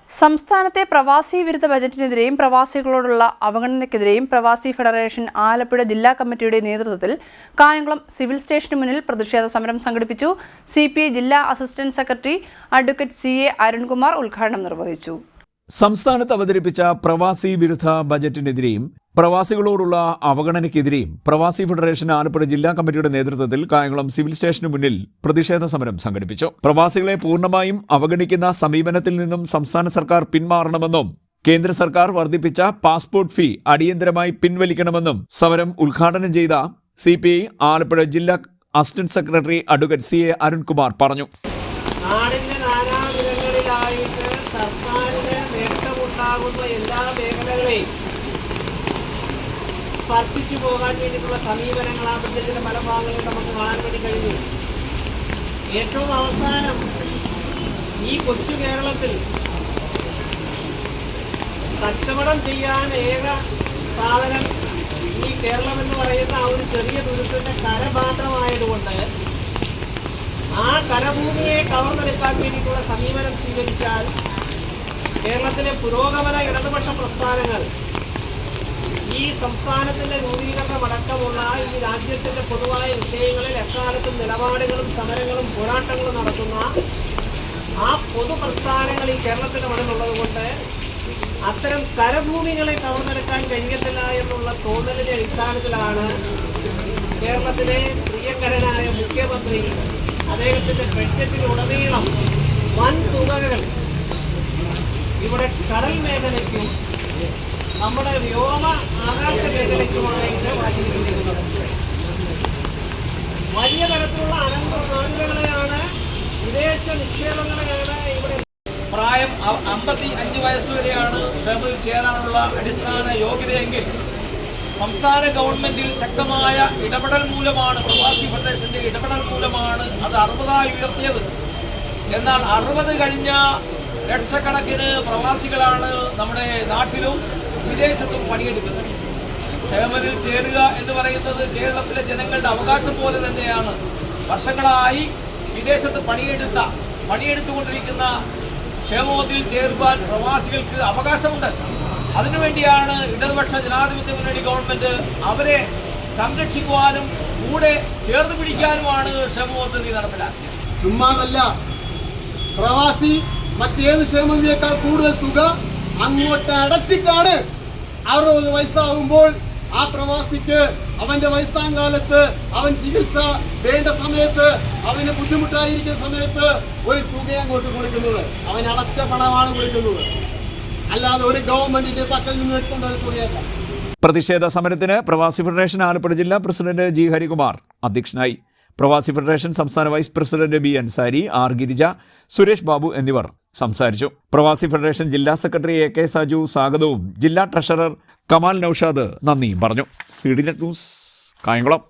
സംസ്ഥാനത്തെ പ്രവാസി വിരുദ്ധ ബജറ്റിനെതിരെയും പ്രവാസികളോടുള്ള അവഗണനയ്ക്കെതിരെയും പ്രവാസി ഫെഡറേഷൻ ആലപ്പുഴ ജില്ലാ കമ്മിറ്റിയുടെ നേതൃത്വത്തിൽ കായംകുളം സിവിൽ സ്റ്റേഷന് മുന്നിൽ പ്രതിഷേധ സമരം സംഘടിപ്പിച്ചു. CPI ജില്ലാ assistant secretary advocate CA Arunkumar ഉദ്ഘാടനം നിർവഹിച്ചു. സംസ്ഥാനത്ത് അവതരിപ്പിച്ച പ്രവാസി വിരുദ്ധ ബജറ്റിനെതിരെയും പ്രവാസികളോടുള്ള അവഗണനയ്ക്കെതിരെയും പ്രവാസി ഫെഡറേഷൻ ആലപ്പുഴ ജില്ലാ കമ്മിറ്റിയുടെ നേതൃത്വത്തിൽ കായംകുളം സിവിൽ സ്റ്റേഷന് മുന്നിൽ പ്രതിഷേധ സമരം സംഘടിപ്പിച്ചു. പ്രവാസികളെ പൂർണ്ണമായും അവഗണിക്കുന്ന സമീപനത്തിൽ നിന്നും സംസ്ഥാന സർക്കാർ പിന്മാറണമെന്നും കേന്ദ്ര സർക്കാർ വർദ്ധിപ്പിച്ച പാസ്പോർട്ട് ഫീ അടിയന്തരമായി പിൻവലിക്കണമെന്നും സമരം ഉദ്ഘാടനം ചെയ്ത CPI ആലപ്പുഴ ജില്ലാ assistant secretary advocate CA Arunkumar പറഞ്ഞു. സർക്കാരിന് നേട്ടമുണ്ടാകുന്ന എല്ലാ മേഖലകളെയും സ്പർശിച്ചു പോകാൻ വേണ്ടിയിട്ടുള്ള സമീപനങ്ങൾ ആ ബജറ്റിന്റെ പല ഭാഗങ്ങളിൽ നമുക്ക് കാണാൻ വേണ്ടി കഴിഞ്ഞു. ഏറ്റവും അവസാനം ഈ കൊച്ചു കേരളത്തിൽ കച്ചവടം ചെയ്യാൻ ഏക സാധനം ഈ കേരളം എന്ന് പറയുന്ന ആ ഒരു ചെറിയ ദുരിതത്തിന്റെ കരപാത്രമായതുകൊണ്ട് ആ കരഭൂമിയെ കവർന്നെടുക്കാൻ വേണ്ടിയിട്ടുള്ള സമീപനം സ്വീകരിച്ചാൽ കേരളത്തിലെ പുരോഗമന ഇടതുപക്ഷ പ്രസ്ഥാനങ്ങൾ ഈ സംസ്ഥാനത്തിന്റെ രൂപീകരണമടക്കമുള്ള ഈ രാജ്യത്തിന്റെ പൊതുവായ വിഷയങ്ങളിൽ എക്കാലത്തും നിലപാടുകളും സമരങ്ങളും പോരാട്ടങ്ങളും നടത്തുന്ന ആ പൊതുപ്രസ്ഥാനങ്ങൾ ഈ കേരളത്തിന്റെ മണ്ണിലുള്ളത് കൊണ്ട് അത്തരം കരഭൂമികളെ കവർന്നെടുക്കാൻ കഴിയത്തില്ല എന്നുള്ള തോന്നലിന്റെ അടിസ്ഥാനത്തിലാണ് കേരളത്തിലെ പ്രിയങ്കരനായ മുഖ്യമന്ത്രി അദ്ദേഹത്തിന്റെ ബഡ്ജറ്റിലുടനീളം വൻ തുകകൾ ഇവിടെ കടൽ മേഖലയ്ക്കും നമ്മുടെ വ്യോമ ആകാശ മേഖലയ്ക്കുമായിട്ട് മാറ്റിയിരിക്കുന്നത്. വലിയ തരത്തിലുള്ള അനന്തങ്ങളെയാണ് വിദേശ നിക്ഷേപങ്ങളെയാണ് ഇവിടെ. പ്രായം 55 വയസ്സ് വരെയാണ് ക്ഷേമത്തിൽ ചേരാനുള്ള അടിസ്ഥാന യോഗ്യതയെങ്കിൽ സംസ്ഥാന ഗവൺമെന്റിൽ ശക്തമായ ഇടപെടൽ മൂലമാണ്, പ്രവാസി ഫെഡറേഷന്റെ ഇടപെടൽ മൂലമാണ് അത് 60 ഉയർത്തിയത്. എന്നാൽ 60 കഴിഞ്ഞ ലക്ഷക്കണക്കിന് പ്രവാസികളാണ് നമ്മുടെ നാട്ടിലും വിദേശത്തും പണിയെടുക്കുന്നത്. ക്ഷേമത്തിൽ ചേരുക എന്ന് പറയുന്നത് കേരളത്തിലെ ജനങ്ങളുടെ അവകാശം പോലെ തന്നെയാണ്. വർഷങ്ങളായി വിദേശത്ത് പണിയെടുത്തുകൊണ്ടിരിക്കുന്ന ക്ഷേമത്തിൽ ചേർക്കാൻ പ്രവാസികൾക്ക് അവകാശമുണ്ട്. അതിനുവേണ്ടിയാണ് ഇടതുപക്ഷ ജനാധിപത്യ മുന്നണി ഗവൺമെന്റ് അവരെ സംരക്ഷിക്കുവാനും കൂടെ ചേർന്ന് പിടിക്കാനുമാണ് ക്ഷേമപദ്ധതി നടപ്പിലാക്കിയത്. ചുമ്മാതല്ല, പ്രവാസി മറ്റേത് ക്ഷേമനിധിയേക്കാൾ കൂടുതൽ തുക അങ്ങോട്ട് അടച്ചിട്ടാണ് 60 വയസ്സാകുമ്പോൾ ആ പ്രവാസിക്ക് അവന്റെ വയസ്സാങ്കാലത്ത് അവൻ ചികിത്സ വേണ്ട സമയത്ത് അവന് ബുദ്ധിമുട്ടായിരിക്കുന്ന സമയത്ത് ഒരു തുക അങ്ങോട്ട് കൊടുക്കുന്നത്. അവൻ അടച്ച പണമാണ് കൊടുക്കുന്നത്, അല്ലാതെ ഒരു ഗവൺമെന്റിന്റെ പക്കൽ നിന്ന് എടുക്കേണ്ട ഒരു തുകയല്ല. പ്രതിഷേധ സമരത്തിന് പ്രവാസി ഫെഡറേഷൻ ആലപ്പുഴ ജില്ലാ പ്രസിഡന്റ് G ഹരികുമാർ അധ്യക്ഷനായി. പ്രവാസി ഫെഡറേഷൻ സംസ്ഥാന vice president B Ansari, R Girija, Suresh Babu എന്നിവർ സംസാരിച്ചു. പ്രവാസി ഫെഡറേഷൻ ജില്ലാ സെക്രട്ടറി AK സജു സ്വാഗതവും ജില്ലാ ട്രഷറർ കമാൽ നൌഷാദ് നന്ദിയും പറഞ്ഞു. CDNet news, Kayamkulam.